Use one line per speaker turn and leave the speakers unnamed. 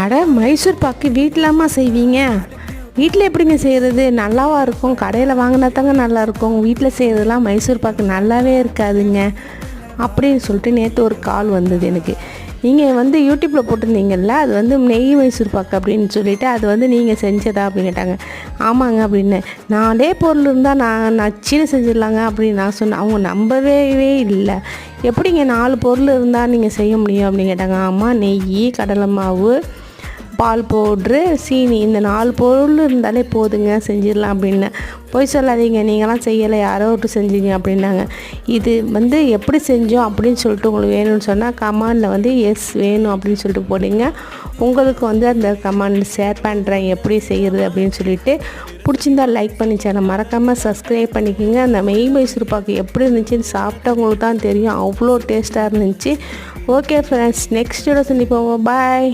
அட மைசூர் பாக்கு வீட்டிலாமா செய்வீங்க? வீட்டில் எப்படிங்க செய்கிறது? நல்லாவா இருக்கும்? கடையில் வாங்கினா தாங்க நல்லாயிருக்கும். வீட்டில் செய்கிறதுலாம் மைசூர் பாக்கு நல்லாவே இருக்காதுங்க அப்படின்னு சொல்லிட்டு நேற்று ஒரு கால் வந்தது எனக்கு. நீங்கள் யூடியூப்பில் போட்டிருந்தீங்கல்ல, அது நெய் மைசூர் பாக்கு அப்படின்னு சொல்லிவிட்டு அது நீங்கள் செஞ்சதா அப்படின்னு கேட்டாங்க. ஆமாங்க அப்படின்னு. 4 பொருள் இருந்தால் நான் நச்சுன்னு செஞ்சிடலாங்க அப்படின்னு நான் சொன்னேன். அவங்க நம்பவே இல்லை. எப்படிங்க 4 பொருள் இருந்தால் நீங்கள் செய்ய முடியும் அப்படின்னு கேட்டாங்க. ஆமாம், நெய், கடலை மாவு, பால் பவுட்ரு, சீனி, இந்த 4 பொருள் இருந்தாலே போதுங்க, செஞ்சிடலாம் அப்படின்னு. போய் சொல்லாதீங்க, நீங்களாம் செய்யலை, யாரோ விட்டு செஞ்சீங்க அப்படின்னாங்க. இது எப்படி செஞ்சோம் அப்படின்னு சொல்லிட்டு உங்களுக்கு வேணும்னு சொன்னால் கமெண்டில் எஸ் வேணும் அப்படின்னு சொல்லிட்டு போடுங்க. உங்களுக்கு அந்த கமெண்ட் ஷேர் பண்ணுறேன் எப்படி செய்கிறது அப்படின்னு சொல்லிட்டு. பிடிச்சிருந்தால் லைக் பண்ணி சேனல் மறக்காமல் சப்ஸ்கிரைப் பண்ணிக்கோங்க. அந்த மைசூர் பாக்கு எப்படி இருந்துச்சுன்னு சாப்பிட்டவங்களுக்கு தான் தெரியும், அவ்வளோ டேஸ்ட்டாக இருந்துச்சு. ஓகே ஃப்ரெண்ட்ஸ், நெக்ஸ்ட் வீடியோ சந்திப்போம். பாய்.